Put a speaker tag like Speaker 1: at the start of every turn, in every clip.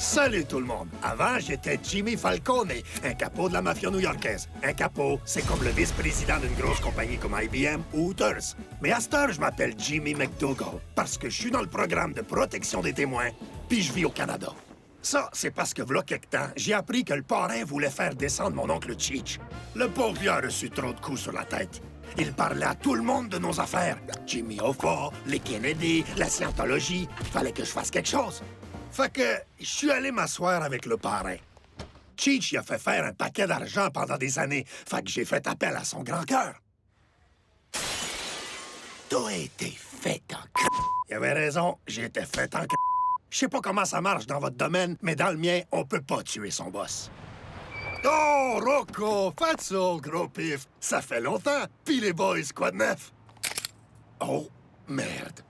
Speaker 1: Salut tout le monde! Avant, j'étais Jimmy Falcone, un capot de la mafia new-yorkaise. Un capot, c'est comme le vice-président d'une grosse compagnie comme IBM ou Hooters. Mais à cette heure, je m'appelle Jimmy McDougall, parce que je suis dans le programme de protection des témoins, puis je vis au Canada. Ça, c'est parce que, v'là quelque temps, j'ai appris que le parrain voulait faire descendre mon oncle Cheech. Le pauvre lui a reçu trop de coups sur la tête. Il parlait à tout le monde de nos affaires. Jimmy Hoffa, les Kennedy, la scientologie. Fallait que je fasse quelque chose. Fait que je suis allé m'asseoir avec le parrain. Cheech, il a fait faire un paquet d'argent pendant des années. Fait que j'ai fait appel à son grand cœur. T'as été fait en c***. Il avait raison, j'ai été fait en c***. Je sais pas comment ça marche dans votre domaine, mais dans le mien, on peut pas tuer son boss. Oh, Rocco, faites ça, gros pif. Ça fait longtemps. Pis les boys, quoi de neuf? Oh, merde.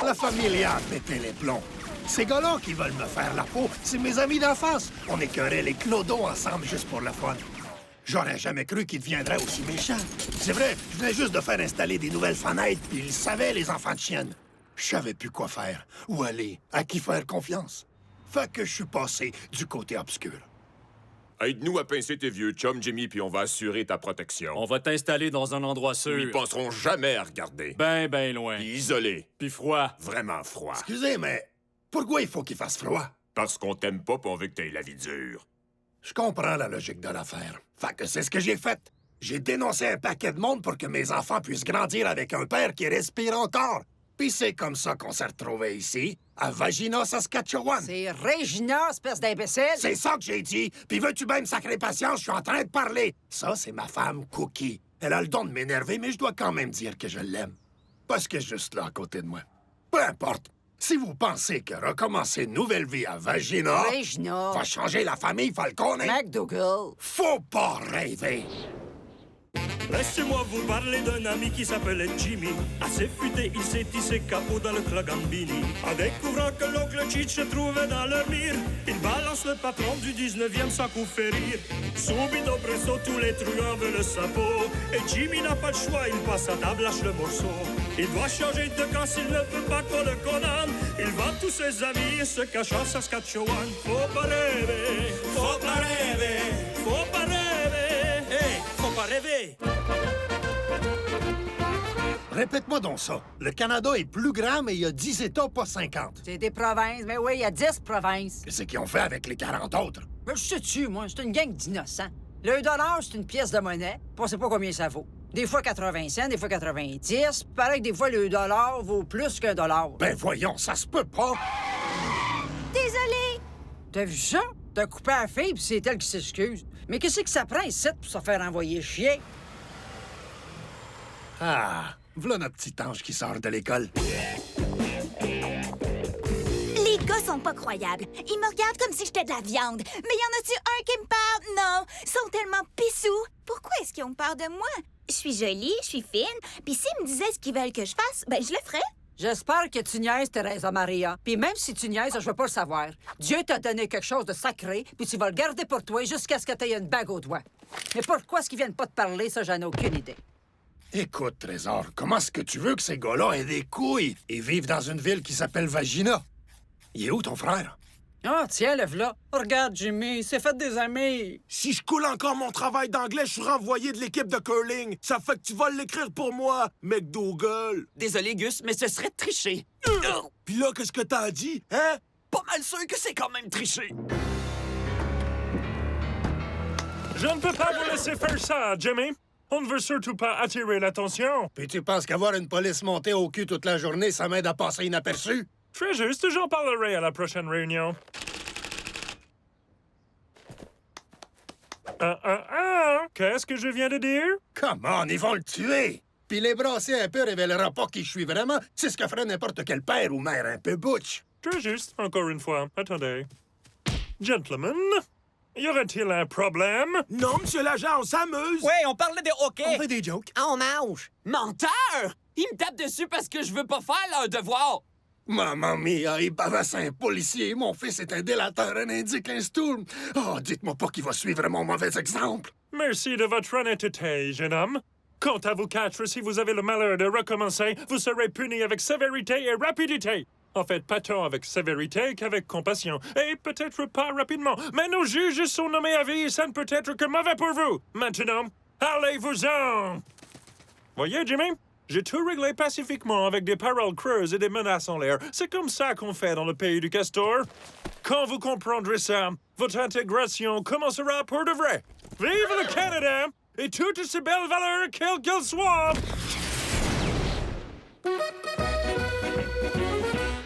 Speaker 1: La familia a pété les plombs. Ces gars-là qui veulent me faire la peau, c'est mes amis d'enfance. On écœurait les clodos ensemble juste pour le fun. J'aurais jamais cru qu'ils deviendraient aussi méchants. C'est vrai, je venais juste de faire installer des nouvelles fenêtres, puis ils savaient, les enfants de chienne. Je savais plus quoi faire, où aller, à qui faire confiance. Fait que je suis passé du côté obscur.
Speaker 2: Aide-nous à pincer tes vieux chums, Jimmy, puis on va assurer ta protection.
Speaker 3: On va t'installer dans un endroit sûr.
Speaker 2: Ils penseront jamais à regarder.
Speaker 3: Ben loin.
Speaker 2: Puis isolé.
Speaker 3: Puis froid.
Speaker 2: Vraiment froid.
Speaker 1: Excusez, mais pourquoi il faut qu'il fasse froid?
Speaker 2: Parce qu'on t'aime pas pis on veut que t'aies la vie dure.
Speaker 1: Je comprends la logique de l'affaire. Fait que c'est ce que j'ai fait. J'ai dénoncé un paquet de monde pour que mes enfants puissent grandir avec un père qui respire encore. Puis c'est comme ça qu'on s'est retrouvés ici, à Vagina, Saskatchewan.
Speaker 4: C'est Regina, espèce d'imbécile!
Speaker 1: C'est ça que j'ai dit. Puis veux-tu bien me sacrer patience? Je suis en train de parler. Ça, c'est ma femme, Cookie. Elle a le don de m'énerver, mais je dois quand même dire que je l'aime. Parce qu'elle est juste là, à côté de moi. Peu importe. Si vous pensez que recommencer une nouvelle vie à Vagina...
Speaker 4: Regina!
Speaker 1: va changer la famille Falcone...
Speaker 4: McDougall!
Speaker 1: Faut pas rêver!
Speaker 5: Laissez-moi vous parler d'un ami qui s'appelait Jimmy. Assez futé, il s'est tissé capot dans le Clagambini. En découvrant que l'oncle Cheech se trouvait dans leur mire, il balance le patron du 19e sans coup férir. Subito presso, tous les truands veulent sa peau. Et Jimmy n'a pas de choix, il passe à table, lâche le morceau. Il doit changer de camp s'il ne veut pas qu'on le condamne. Il vend tous ses amis et se cache en Saskatchewan. Faut pas rêver, faut pas rêver, faut pas rêver. Hey, faut pas rêver.
Speaker 1: Répète-moi donc ça. Le Canada est plus grand, mais il y a 10 États, pas 50.
Speaker 4: C'est des provinces, mais oui, il y a 10 provinces.
Speaker 1: Qu'est-ce qu'ils ont fait avec les 40 autres?
Speaker 4: Mais je sais-tu, moi, c'est une gang d'innocents. Le dollar, c'est une pièce de monnaie, puis on sait pas combien ça vaut. Des fois 80 cents, des fois 90. Pareil que des fois, le dollar vaut plus qu'un dollar.
Speaker 1: Ben voyons, ça se peut pas!
Speaker 4: Désolé! T'as vu ça? T'as coupé la fille, puis c'est elle qui s'excuse. Mais qu'est-ce que ça prend ici pour se faire envoyer chier?
Speaker 1: Ah, voilà notre petit ange qui sort de l'école.
Speaker 6: Les gars sont pas croyables. Ils me regardent comme si j'étais de la viande. Mais y en a-tu un qui me parle? Non. Ils sont tellement pissous. Pourquoi est-ce qu'ils ont peur de moi? Je suis jolie, je suis fine. Puis s'ils me disaient ce qu'ils veulent que je fasse, ben je le ferais.
Speaker 4: J'espère que tu niaises, Teresa Maria. Puis même si tu niaises, je veux pas le savoir. Dieu t'a donné quelque chose de sacré, puis tu vas le garder pour toi jusqu'à ce que t'aies une bague au doigt. Mais pourquoi est-ce qu'ils viennent pas te parler, ça, j'en ai aucune idée.
Speaker 1: Écoute, Trésor, comment est-ce que tu veux que ces gars-là aient des couilles et vivent dans une ville qui s'appelle Vagina? Il est où ton frère?
Speaker 4: Ah, tiens, le v'là. Regarde, Jimmy, c'est fait des amis.
Speaker 7: Si je coule encore mon travail d'anglais, je suis renvoyé de l'équipe de curling. Ça fait que tu vas l'écrire pour moi, McDougall.
Speaker 8: Désolé, Gus, mais ce serait tricher.
Speaker 7: Puis là, qu'est-ce que t'as dit, hein?
Speaker 8: Pas mal sûr que c'est quand même tricher.
Speaker 5: Je ne peux pas vous laisser faire ça, Jimmy. On ne veut surtout pas attirer l'attention.
Speaker 1: Puis tu penses qu'avoir une police montée au cul toute la journée, ça m'aide à passer inaperçu?
Speaker 5: Très juste, j'en parlerai à la prochaine réunion. Qu'est-ce que je viens de dire?
Speaker 1: Comment, ils vont le tuer! Puis les brasser un peu révélera pas qui je suis vraiment. C'est ce que ferait n'importe quel père ou mère un peu butch.
Speaker 5: Très juste, encore une fois. Attendez. Gentlemen, y aurait-il un problème?
Speaker 7: Non, monsieur l'agent, on s'amuse.
Speaker 8: Ouais, on parlait de hockey.
Speaker 1: On fait des jokes.
Speaker 8: Ah, on mange. Menteur! Il me tape dessus parce que je veux pas faire leur devoir.
Speaker 1: Maman mia, il bavasse un policier. Mon fils est un délateur, un indique, un stool. Oh, dites-moi pas qu'il va suivre mon mauvais exemple.
Speaker 5: Merci de votre honnêteté, jeune homme. Quant à vous quatre, si vous avez le malheur de recommencer, vous serez punis avec sévérité et rapidité.
Speaker 9: En fait, pas tant avec sévérité qu'avec compassion. Et peut-être pas rapidement. Mais nos juges sont nommés à vie et ça ne peut être que mauvais pour vous. Maintenant, allez-vous-en! Voyez, Jimmy? J'ai tout réglé pacifiquement avec des paroles creuses et des menaces en l'air. C'est comme ça qu'on fait dans le pays du castor. Quand vous comprendrez ça, votre intégration commencera pour de vrai. Vive le Canada et toutes ses belles valeurs, quelles qu'elles soient!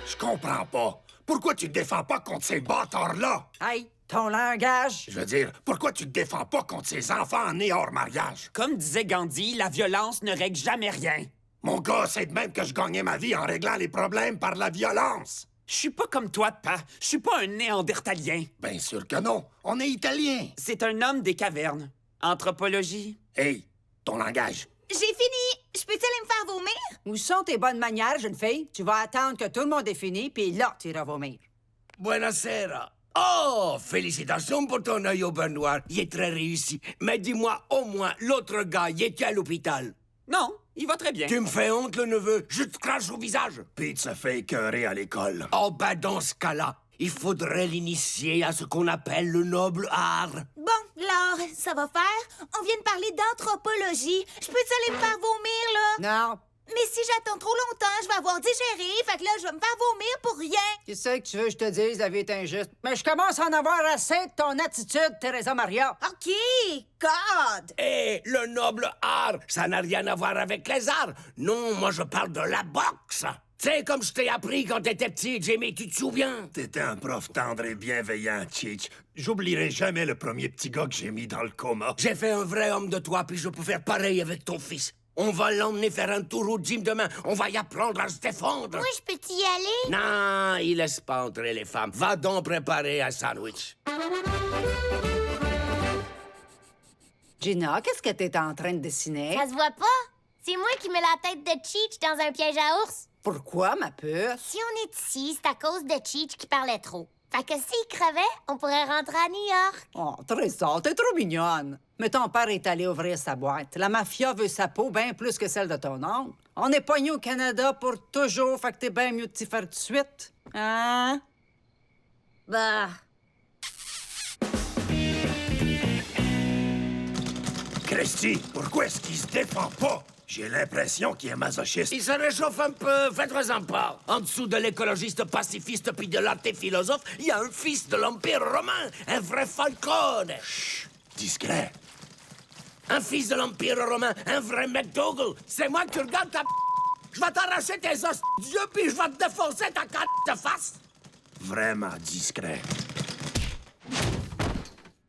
Speaker 1: Je comprends pas. Pourquoi tu te défends pas contre ces bâtards-là?
Speaker 4: Hey, ton langage!
Speaker 1: Je veux dire, pourquoi tu te défends pas contre ces enfants nés hors mariage?
Speaker 8: Comme disait Gandhi, la violence ne règle jamais rien.
Speaker 1: Mon gars, c'est de même que je gagnais ma vie en réglant les problèmes par la violence.
Speaker 8: Je suis pas comme toi, Pa. Je suis pas un néandertalien.
Speaker 1: Bien sûr que non. On est italien.
Speaker 8: C'est un homme des cavernes. Anthropologie.
Speaker 1: Hey, ton langage.
Speaker 6: J'ai fini! Je peux-tu aller me faire vomir?
Speaker 4: Où sont tes bonnes manières, jeune fille? Tu vas attendre que tout le monde ait fini, puis là, tu iras vomir.
Speaker 10: Buonasera. Oh, félicitations pour ton œil au beurre noir. Il est très réussi. Mais dis-moi, au moins, l'autre gars, il était à l'hôpital.
Speaker 8: Non, il va très bien.
Speaker 10: Tu me fais honte, le neveu. Je te crache au visage.
Speaker 1: Pete se fait écœurer à l'école.
Speaker 10: Oh, ben, dans ce cas-là, il faudrait l'initier à ce qu'on appelle le noble art.
Speaker 6: Bon, Laure, ça va faire. On vient de parler d'anthropologie. Je peux-tu aller me faire vomir, là?
Speaker 4: Non.
Speaker 6: Mais si j'attends trop longtemps, je vais avoir digéré. Fait que là, je vais me faire vomir pour rien.
Speaker 4: Qu'est-ce que tu veux que je te dise? La vie est injuste. Mais je commence à en avoir assez de ton attitude, Teresa Maria.
Speaker 6: OK, God!
Speaker 10: Eh, le noble art, ça n'a rien à voir avec les arts. Non, moi, je parle de la boxe. Tu sais, comme je t'ai appris quand t'étais petit, Jimmy, tu te souviens?
Speaker 1: T'étais un prof tendre et bienveillant, Cheech. J'oublierai jamais le premier petit gars que j'ai mis dans le coma.
Speaker 10: J'ai fait un vrai homme de toi, puis je peux faire pareil avec ton fils. On va l'emmener faire un tour au gym demain. On va y apprendre à se défendre.
Speaker 6: Moi, je peux y aller?
Speaker 10: Non, il laisse pas entrer les femmes. Va donc préparer un sandwich.
Speaker 4: Gina, qu'est-ce que t'es en train de dessiner?
Speaker 11: Ça se voit pas? C'est moi qui mets la tête de Cheech dans un piège à ours.
Speaker 4: Pourquoi, ma puce?
Speaker 11: Si on est ici, c'est à cause de Cheech qui parlait trop. Fait que s'il crevait, on pourrait rentrer à New York.
Speaker 4: Oh, Trésor, t'es trop mignonne. Mais ton père est allé ouvrir sa boîte. La mafia veut sa peau bien plus que celle de ton oncle. On est poigné au Canada pour toujours, fait que t'es bien mieux de t'y faire tout de suite. Hein?
Speaker 11: Bah...
Speaker 1: Christy, pourquoi est-ce qu'il se défend pas? J'ai l'impression qu'il est masochiste.
Speaker 10: Il se réchauffe un peu, faites-en pas. En dessous de l'écologiste pacifiste puis de l'athée philosophe, il y a un fils de l'Empire romain, un vrai Falcone.
Speaker 1: Chut, discret.
Speaker 10: Un fils de l'Empire romain, un vrai McDougal. C'est moi que tu regardes ta... Je vais t'arracher tes os, Dieu, puis je vais te défoncer ta de face.
Speaker 1: Vraiment discret.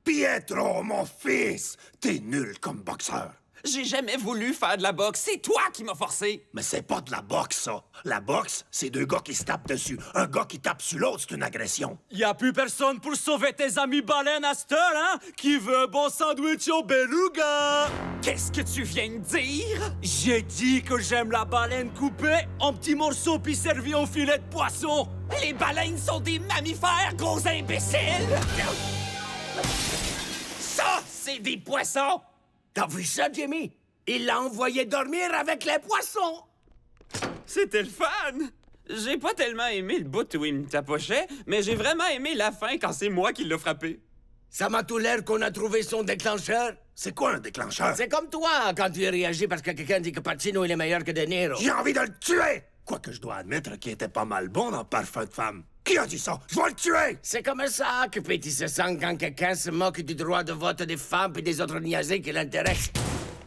Speaker 1: Pietro, mon fils! T'es nul comme boxeur.
Speaker 8: J'ai jamais voulu faire de la boxe. C'est toi qui m'as forcé.
Speaker 1: Mais c'est pas de la boxe, ça. La boxe, c'est deux gars qui se tapent dessus. Un gars qui tape sur l'autre, c'est une agression.
Speaker 3: Y a plus personne pour sauver tes amis baleines à cette heure, hein? Qui veut un bon sandwich au beluga?
Speaker 8: Qu'est-ce que tu viens de dire?
Speaker 3: J'ai dit que j'aime la baleine coupée en petits morceaux puis servie au filet de poisson.
Speaker 8: Les baleines sont des mammifères, gros imbéciles!
Speaker 10: Ça, c'est des poissons! T'as vu ça, Jimmy? Il l'a envoyé dormir avec les poissons!
Speaker 8: C'était le fun! J'ai pas tellement aimé le bout où il me tapochait, mais j'ai vraiment aimé la fin quand c'est moi qui l'ai frappé.
Speaker 10: Ça m'a tout l'air qu'on a trouvé son déclencheur.
Speaker 1: C'est quoi un déclencheur?
Speaker 10: C'est comme toi, quand tu réagis parce que quelqu'un dit que Pacino, il est meilleur que De Niro.
Speaker 1: J'ai envie de le tuer! Quoique je dois admettre qu'il était pas mal bon dans Parfum de femme. Qui a dit ça? Je vais le tuer!
Speaker 10: C'est comme ça que Petit se sent quand quelqu'un se moque du droit de vote des femmes et des autres niaiseries qui l'intéressent.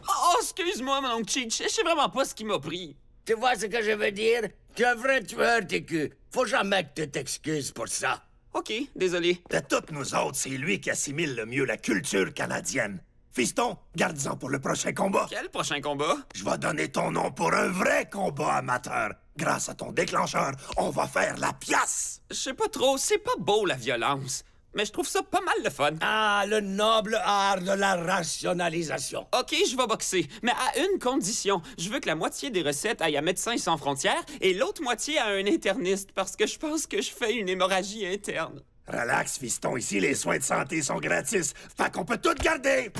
Speaker 8: Oh, excuse-moi, mon oncle Cheech, je sais vraiment pas ce qui m'a pris.
Speaker 10: Tu vois ce que je veux dire? Tu es un vrai tueur, TQ. Faut jamais que tu t'excuses pour ça.
Speaker 8: OK, désolé.
Speaker 1: De toutes nous autres, c'est lui qui assimile le mieux la culture canadienne. Fiston, garde-en pour le prochain combat.
Speaker 8: Quel prochain combat?
Speaker 1: Je vais donner ton nom pour un vrai combat amateur. Grâce à ton déclencheur, on va faire la pièce.
Speaker 8: Je sais pas trop, c'est pas beau la violence. Mais je trouve ça pas mal le fun.
Speaker 10: Ah, le noble art de la rationalisation.
Speaker 8: OK, je vais boxer, mais à une condition. Je veux que la moitié des recettes aille à Médecins sans frontières et l'autre moitié à un interniste parce que je pense que je fais une hémorragie interne.
Speaker 1: Relax, fiston. Ici, les soins de santé sont gratis. Fait qu'on peut tout garder.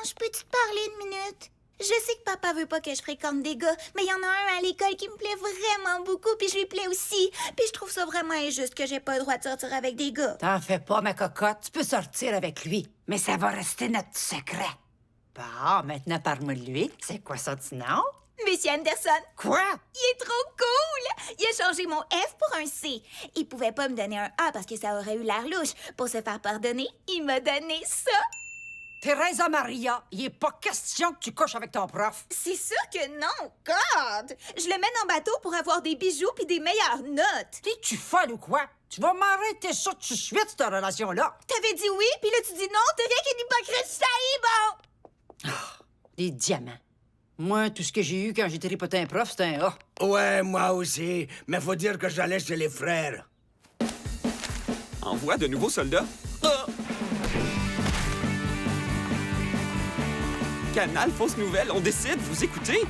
Speaker 6: Je peux-tu te parler une minute? Je sais que papa veut pas que je fréquente des gars, mais il y en a un à l'école qui me plaît vraiment beaucoup, puis je lui plais aussi. Puis je trouve ça vraiment injuste que j'ai pas le droit de sortir avec des gars.
Speaker 4: T'en fais pas, ma cocotte. Tu peux sortir avec lui, mais ça va rester notre secret. Bon, maintenant, parle-moi de lui. C'est quoi ça, tu nom?
Speaker 6: Monsieur Anderson.
Speaker 4: Quoi?
Speaker 6: Il est trop cool! Il a changé mon F pour un C. Il pouvait pas me donner un A parce que ça aurait eu l'air louche. Pour se faire pardonner, il m'a donné ça.
Speaker 4: Teresa Maria, il est pas question que tu couches avec ton prof.
Speaker 6: C'est sûr que non, God! Je le mène en bateau pour avoir des bijoux puis des meilleures notes.
Speaker 4: T'es-tu folle ou quoi? Tu vas m'arrêter ça tout de suite, cette relation-là.
Speaker 6: T'avais dit oui, puis là tu dis non, t'es rien qu'une hypocrite saillie, bon!
Speaker 4: Des diamants. Moi, tout ce que j'ai eu quand j'ai tripoté un prof, c'était un A.
Speaker 10: Ouais, moi aussi. Mais faut dire que j'allais chez les frères.
Speaker 8: Envoie de nouveaux soldats. Ah! Canal Fausse Nouvelle, on décide, vous écoutez?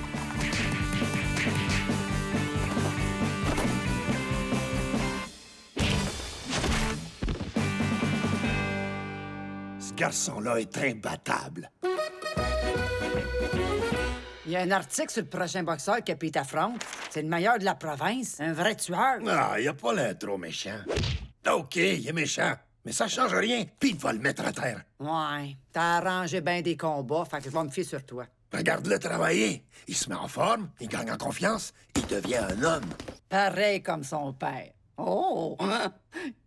Speaker 1: Ce garçon-là est imbattable.
Speaker 4: Il y a un article sur le prochain boxeur que Pete affronte. C'est le meilleur de la province, un vrai tueur.
Speaker 1: Ah, il a pas l'air trop méchant. OK, il est méchant, mais ça change rien. Pete va le mettre à terre.
Speaker 4: Ouais, t'as arrangé bien des combats, fait que je vais me fier sur toi.
Speaker 1: Regarde-le travailler. Il se met en forme, il gagne en confiance, il devient un homme.
Speaker 4: Pareil comme son père. Oh!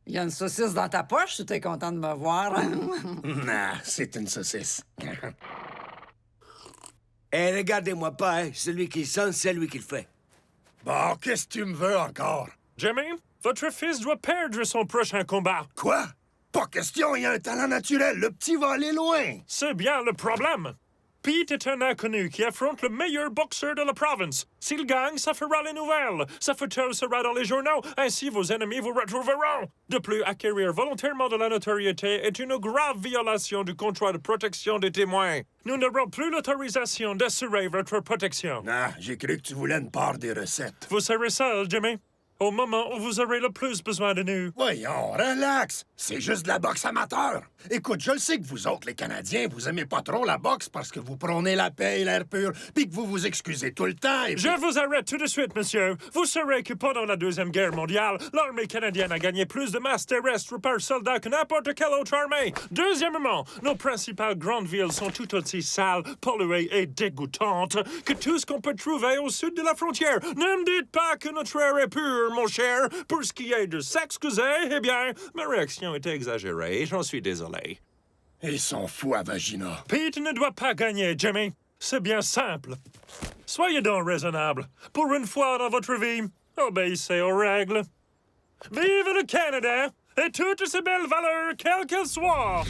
Speaker 4: Il y a une saucisse dans ta poche, si t'es content de me voir.
Speaker 1: Nah, c'est une saucisse.
Speaker 10: Eh, regardez-moi pas, hein. Celui qui sent, c'est lui qui le fait.
Speaker 1: Bon, qu'est-ce que tu me veux encore?
Speaker 9: Jimmy, votre fils doit perdre son prochain combat.
Speaker 1: Quoi? Pas question, il a un talent naturel. Le petit va aller loin.
Speaker 9: C'est bien le problème. Pete est un inconnu qui affronte le meilleur boxeur de la province. S'il gagne, ça fera les nouvelles. Sa photo sera dans les journaux, ainsi vos ennemis vous retrouveront. De plus, acquérir volontairement de la notoriété est une grave violation du contrat de protection des témoins. Nous n'aurons plus l'autorisation d'assurer votre protection.
Speaker 1: Ah, j'ai cru que tu voulais une part des recettes.
Speaker 9: Vous serez seul, Jimmy. Au moment où vous aurez le plus besoin de nous.
Speaker 1: Voyons, relax. C'est juste de la boxe amateur. Écoute, je le sais que vous autres, les Canadiens, vous aimez pas trop la boxe parce que vous prônez la paix et l'air pur, puis que vous vous excusez tout le temps et puis...
Speaker 9: Je vous arrête tout de suite, monsieur. Vous saurez que pendant la Deuxième Guerre mondiale, l'armée canadienne a gagné plus de masse terrestre par soldat que n'importe quelle autre armée. Deuxièmement, nos principales grandes villes sont tout aussi sales, polluées et dégoûtantes que tout ce qu'on peut trouver au sud de la frontière. Ne me dites pas que notre air est pur, mon cher. Pour ce qui est de s'excuser, eh bien, ma réaction était exagérée. J'en suis désolé.
Speaker 1: Ils sont fous à Vagina.
Speaker 9: Pete ne doit pas gagner, Jimmy. C'est bien simple. Soyez donc raisonnable. Pour une fois dans votre vie, obéissez aux règles. Vive le Canada et toutes ses belles valeurs, quelles qu'elles soient!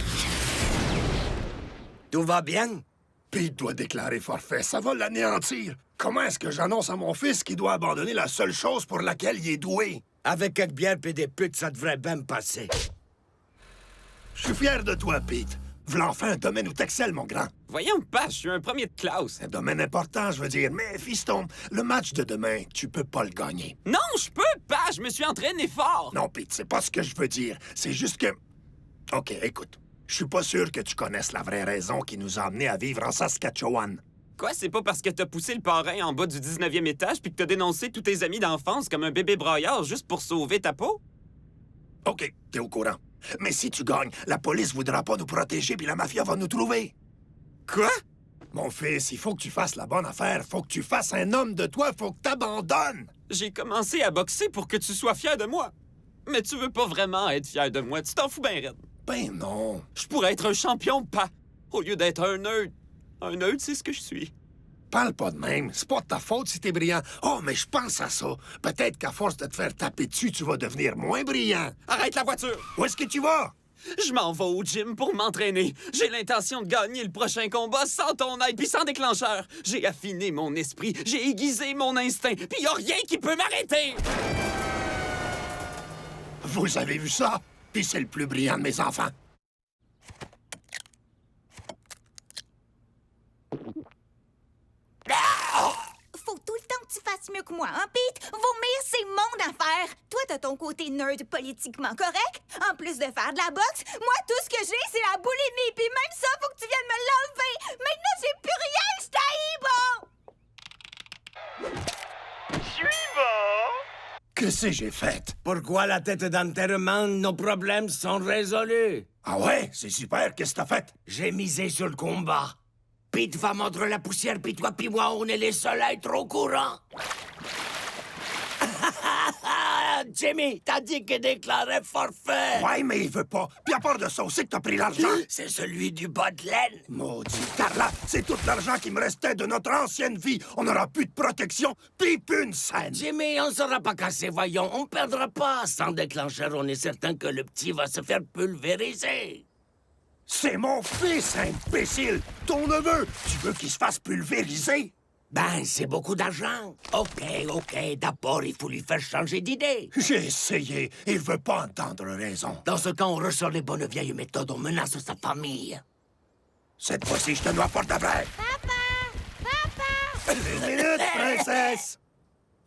Speaker 10: Tout va bien?
Speaker 1: Pete doit déclarer forfait. Ça va l'anéantir. Comment est-ce que j'annonce à mon fils qu'il doit abandonner la seule chose pour laquelle il est doué?
Speaker 10: Avec quelques bières et des putes, ça devrait bien me passer.
Speaker 1: Je suis fier de toi, Pete. V'là enfin un domaine où t'excelles, mon grand.
Speaker 8: Voyons pas, je suis un premier de classe.
Speaker 1: Un domaine important, je veux dire. Mais, fiston, le match de demain, tu peux pas le gagner.
Speaker 8: Non, je peux pas, je me suis entraîné fort.
Speaker 1: Non, Pete, c'est pas ce que je veux dire. C'est juste que... OK, écoute. Je suis pas sûr que tu connaisses la vraie raison qui nous a amenés à vivre en Saskatchewan.
Speaker 8: Quoi, c'est pas parce que t'as poussé le parrain en bas du 19e étage puis que t'as dénoncé tous tes amis d'enfance comme un bébé braillard juste pour sauver ta peau?
Speaker 1: OK, t'es au courant. Mais si tu gagnes, la police voudra pas nous protéger puis la mafia va nous trouver.
Speaker 8: Quoi?
Speaker 1: Mon fils, il faut que tu fasses la bonne affaire. Faut que tu fasses un homme de toi. Faut que t'abandonnes.
Speaker 8: J'ai commencé à boxer pour que tu sois fier de moi. Mais tu veux pas vraiment être fier de moi. Tu t'en fous bien raide.
Speaker 1: Ben non.
Speaker 8: Je pourrais être un champion, pas au lieu d'être un nerd. Un nerd, c'est ce que je suis.
Speaker 1: Parle pas de même. C'est pas de ta faute si t'es brillant. Oh, mais je pense à ça. Peut-être qu'à force de te faire taper dessus, tu vas devenir moins brillant.
Speaker 8: Arrête la voiture!
Speaker 1: Où est-ce que tu vas?
Speaker 8: Je m'en vais au gym pour m'entraîner. J'ai l'intention de gagner le prochain combat sans ton aide puis sans déclencheur. J'ai affiné mon esprit, j'ai aiguisé mon instinct, puis y a rien qui peut m'arrêter!
Speaker 1: Vous avez vu ça? Puis c'est le plus brillant de mes enfants.
Speaker 6: Faut tout le temps que tu fasses fasse mieux que moi, hein, Pete? Vomir, c'est mon affaire. Toi, t'as ton côté nerd politiquement correct. En plus de faire de la boxe, moi, tout ce que j'ai, c'est la boulimie. Puis même ça, faut que tu viennes me l'enlever. Maintenant, j'ai plus rien, je t'haïs, bon!
Speaker 10: Suivant!
Speaker 1: Qu'est-ce que j'ai fait?
Speaker 10: Pourquoi la tête d'enterrement, nos problèmes sont résolus?
Speaker 1: Ah ouais? C'est super, qu'est-ce que t'as fait?
Speaker 10: J'ai misé sur le combat. Pete va mordre la poussière, puis toi puis moi, on est les seuls à être au courant. Jimmy, t'as dit qu'il déclarait forfait.
Speaker 1: Ouais, mais il veut pas. Puis à part de ça, aussi que t'as pris l'argent.
Speaker 10: C'est celui du bas de laine.
Speaker 1: Maudit Carla, c'est tout l'argent qui me restait de notre ancienne vie. On n'aura plus de protection, puis plus une scène.
Speaker 10: Jimmy, on sera pas cassé, voyons. On perdra pas. Sans déclencheur, on est certain que le petit va se faire pulvériser.
Speaker 1: C'est mon fils, imbécile! Ton neveu! Tu veux qu'il se fasse pulvériser?
Speaker 10: Ben, c'est beaucoup d'argent. OK. D'abord, il faut lui faire changer d'idée.
Speaker 1: J'ai essayé. Il veut pas entendre raison.
Speaker 10: Dans ce cas, on ressort les bonnes vieilles méthodes. On menace sa famille.
Speaker 1: Cette fois-ci, je te dois pour de vrai.
Speaker 11: Papa!
Speaker 1: Une minute, princesse!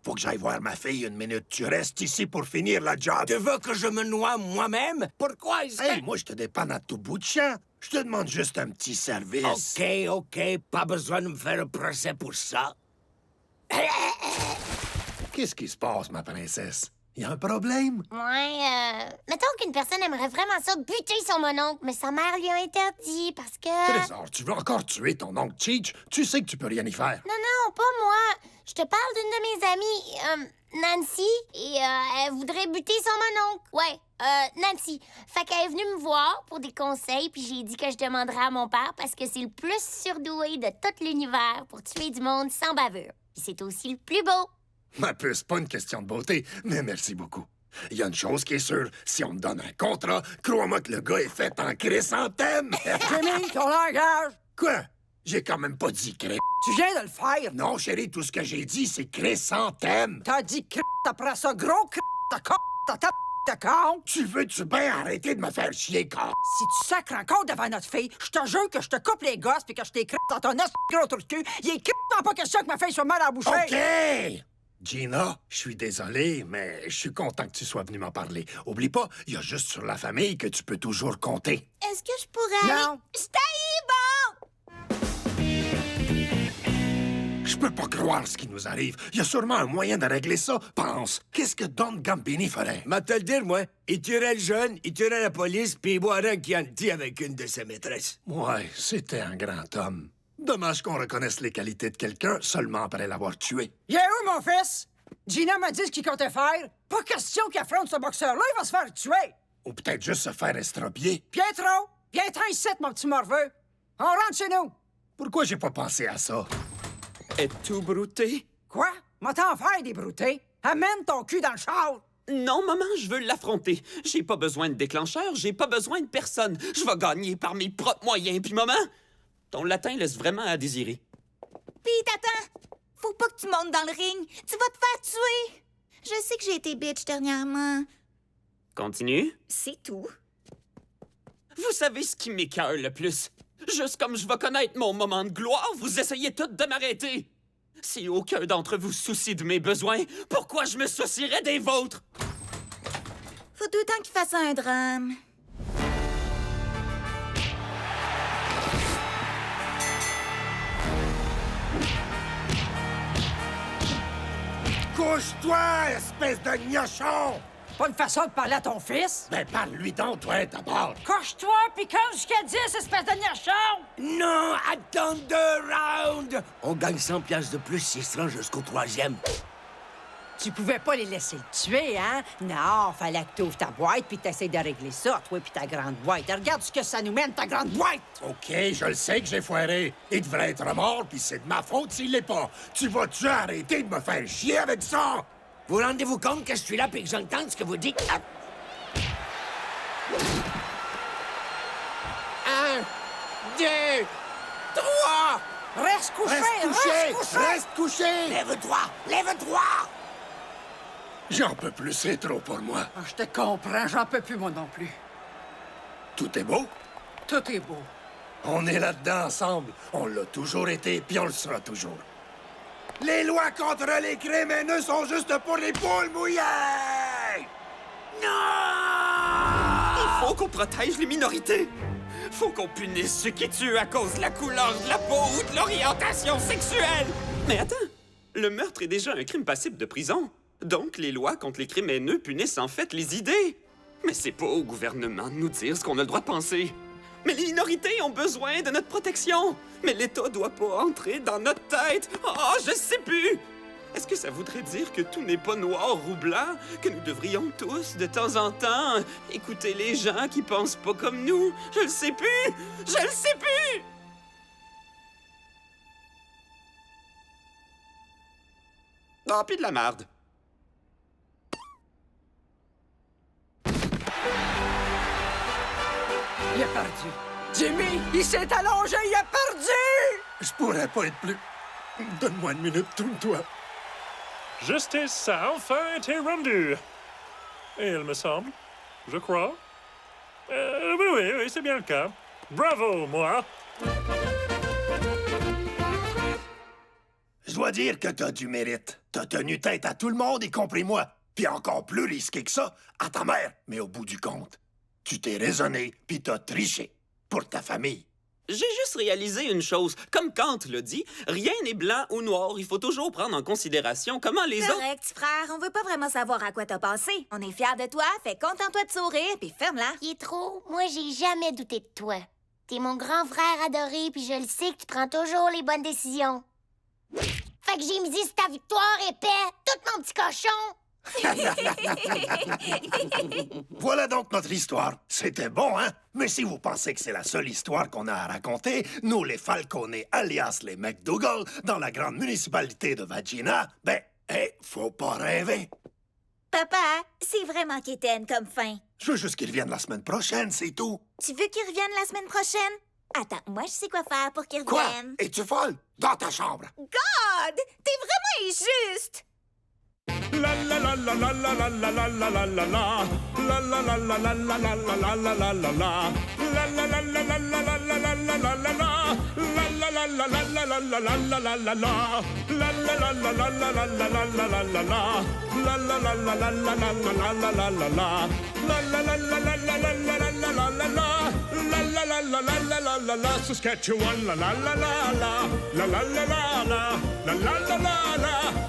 Speaker 1: Faut que j'aille voir ma fille une minute. Tu restes ici pour finir la job.
Speaker 10: Tu veux que je me noie moi-même? Pourquoi est-ce que...
Speaker 1: Hey, moi, je te dépanne à tout bout de champ. Je te demande juste un petit service.
Speaker 10: OK. Pas besoin de me faire un procès pour ça.
Speaker 1: Qu'est-ce qui se passe, ma princesse? Y a un problème?
Speaker 11: Ouais, mettons qu'une personne aimerait vraiment ça buter son mononcle, mais sa mère lui a interdit parce que...
Speaker 1: Trésor, tu veux encore tuer ton oncle Cheech? Tu sais que tu peux rien y faire.
Speaker 11: Non, pas moi. Je te parle d'une de mes amies, Nancy, et elle voudrait buter son mononcle. Ouais, Nancy. Fait qu'elle est venue me voir pour des conseils, puis j'ai dit que je demanderais à mon père parce que c'est le plus surdoué de tout l'univers pour tuer du monde sans bavure. Puis c'est aussi le plus beau.
Speaker 1: Ma puce, c'est pas une question de beauté, mais merci beaucoup. Il y a une chose qui est sûre, si on me donne un contrat, crois-moi que le gars est fait en chrysanthème.
Speaker 4: Jimmy, ton langage!
Speaker 1: Quoi? J'ai quand même pas dit cré...
Speaker 4: Tu viens de le faire!
Speaker 1: Non, chérie, tout ce que j'ai dit, c'est chrysanthème.
Speaker 4: T'as dit après ça, gros ta con!
Speaker 1: Tu veux-tu bien arrêter de me faire chier, con?
Speaker 4: Si tu sacres encore devant notre fille, je te jure que je te coupe les gosses puis que je t'écris dans ton gros trou de cul. Il est pas question que ma fille soit mal à boucher.
Speaker 1: OK! Gina, je suis désolé, mais je suis content que tu sois venu m'en parler. Oublie pas, il y a juste sur la famille que tu peux toujours compter.
Speaker 6: Est-ce que je pourrais aller...
Speaker 4: Non.
Speaker 6: Je t'haïs, bon!
Speaker 1: Je peux pas croire ce qui nous arrive. Il y a sûrement un moyen de régler ça. Pense, qu'est-ce que Don Gambini ferait?
Speaker 10: Ma te le dire, moi. Il tuerait le jeune, il tuerait la police, puis il boirait un Chianti avec une de ses maîtresses.
Speaker 1: Ouais, c'était un grand homme. Dommage qu'on reconnaisse les qualités de quelqu'un seulement après l'avoir tué.
Speaker 4: Il est où, mon fils? Gina m'a dit ce qu'il comptait faire. Pas question qu'il affronte ce boxeur-là, il va se faire tuer.
Speaker 1: Ou peut-être juste se faire estropier.
Speaker 4: Pietro, viens-t'en ici, mon petit morveux. On rentre chez nous.
Speaker 1: Pourquoi j'ai pas pensé à ça?
Speaker 8: Es-tu brouté?
Speaker 4: Quoi? M'a t'en faire des broutés? Amène ton cul dans le char.
Speaker 8: Non, maman, je veux l'affronter. J'ai pas besoin de déclencheur, j'ai pas besoin de personne. Je vais gagner par mes propres moyens. Puis, maman, ton latin laisse vraiment à désirer.
Speaker 6: Pete, attends! Faut pas que tu montes dans le ring. Tu vas te faire tuer. Je sais que j'ai été bitch dernièrement.
Speaker 8: Continue.
Speaker 6: C'est tout.
Speaker 8: Vous savez ce qui m'écoeure le plus? Juste comme je vais connaître mon moment de gloire, vous essayez toutes de m'arrêter. Si aucun d'entre vous soucie de mes besoins, pourquoi je me soucierais des vôtres?
Speaker 6: Faut tout le temps qu'il fasse un drame.
Speaker 1: Couche-toi, espèce de gnochon!
Speaker 4: Pas une façon de parler à ton fils.
Speaker 1: Ben, parle-lui donc, toi, d'abord.
Speaker 4: Coche-toi, puis compte jusqu'à 10, espèce de gnochon!
Speaker 10: Non, attends 2 rounds! On gagne 100 piastres de plus s'il se rend jusqu'au 3e.
Speaker 4: Tu pouvais pas les laisser le tuer, hein? Non, fallait que t'ouvres ta boîte puis t'essayes de régler ça, toi puis ta grande boîte. Regarde ce que ça nous mène, ta grande boîte!
Speaker 1: OK, je le sais que j'ai foiré. Il devrait être mort, puis c'est de ma faute s'il l'est pas. Tu vas-tu arrêter de me faire chier avec ça?
Speaker 10: Vous rendez-vous compte que je suis là puis que j'entends ce que vous dites? 1, 2, 3!
Speaker 4: Reste couché!
Speaker 1: Reste couché!
Speaker 10: Lève-toi! Lève-toi!
Speaker 1: J'en peux plus, c'est trop pour moi.
Speaker 4: Ah, je te comprends, j'en peux plus, moi non plus.
Speaker 1: Tout est beau?
Speaker 4: Tout est beau.
Speaker 1: On est là-dedans ensemble. On l'a toujours été, puis on le sera toujours. Les lois contre les crimes haineux sont juste pour les poules mouillées! Non!
Speaker 8: Il faut qu'on protège les minorités. Faut qu'on punisse ceux qui tuent à cause de la couleur de la peau ou de l'orientation sexuelle. Mais attends, le meurtre est déjà un crime passible de prison. Donc, les lois contre les crimes haineux punissent en fait les idées. Mais c'est pas au gouvernement de nous dire ce qu'on a le droit de penser. Mais les minorités ont besoin de notre protection. Mais l'État doit pas entrer dans notre tête. Oh, je sais plus. Est-ce que ça voudrait dire que tout n'est pas noir ou blanc? Que nous devrions tous, de temps en temps, écouter les gens qui pensent pas comme nous? Je le sais plus! Je le sais plus! Ah, pis de la marde.
Speaker 4: Il a perdu. Jimmy, il s'est allongé, il a perdu!
Speaker 1: Je pourrais pas être plus... Donne-moi une minute, tourne-toi.
Speaker 9: Justice a enfin été rendue. Il me semble. Je crois. Oui, c'est bien le cas. Bravo, moi.
Speaker 1: Je dois dire que t'as du mérite. T'as tenu tête à tout le monde, y compris moi. Puis encore plus risqué que ça, à ta mère. Mais au bout du compte, tu t'es raisonné, puis t'as triché. Pour ta famille.
Speaker 8: J'ai juste réalisé une chose. Comme Kant l'a dit, rien n'est blanc ou noir. Il faut toujours prendre en considération comment les autres...
Speaker 6: Correct, petit frère. On veut pas vraiment savoir à quoi t'as pensé. On est fiers de toi, fais content-toi de sourire, puis ferme-la.
Speaker 11: Pietro, moi, j'ai jamais douté de toi. T'es mon grand frère adoré, puis je le sais que tu prends toujours les bonnes décisions. Fait que j'ai misé sur ta victoire, épais, tout mon petit cochon!
Speaker 1: Voilà donc notre histoire. C'était bon, hein? Mais si vous pensez que c'est la seule histoire qu'on a à raconter, nous, les Falcone, alias les McDougal, dans la grande municipalité de Vagina, faut pas rêver.
Speaker 6: Papa, c'est vraiment quétaine comme fin.
Speaker 1: Je veux juste qu'il revienne la semaine prochaine, c'est tout.
Speaker 6: Tu veux qu'il revienne la semaine prochaine? Attends, moi, je sais quoi faire pour qu'il
Speaker 1: Quoi?
Speaker 6: revienne.
Speaker 1: Es-tu folle? Dans ta chambre.
Speaker 6: God! T'es vraiment injuste!
Speaker 5: La la la la la la la la la la la la la. La la la la la la la la la la la la la. La la la la la la la la la la la la la. La la la la la la la la la la la la. La la la la la la la la la la la la la. La la la la la la la la la la la la. La la la la la la la la la la la la. La la la la la la la la la. Saskatchewan, la la la la la. La la la la la. La la la la la.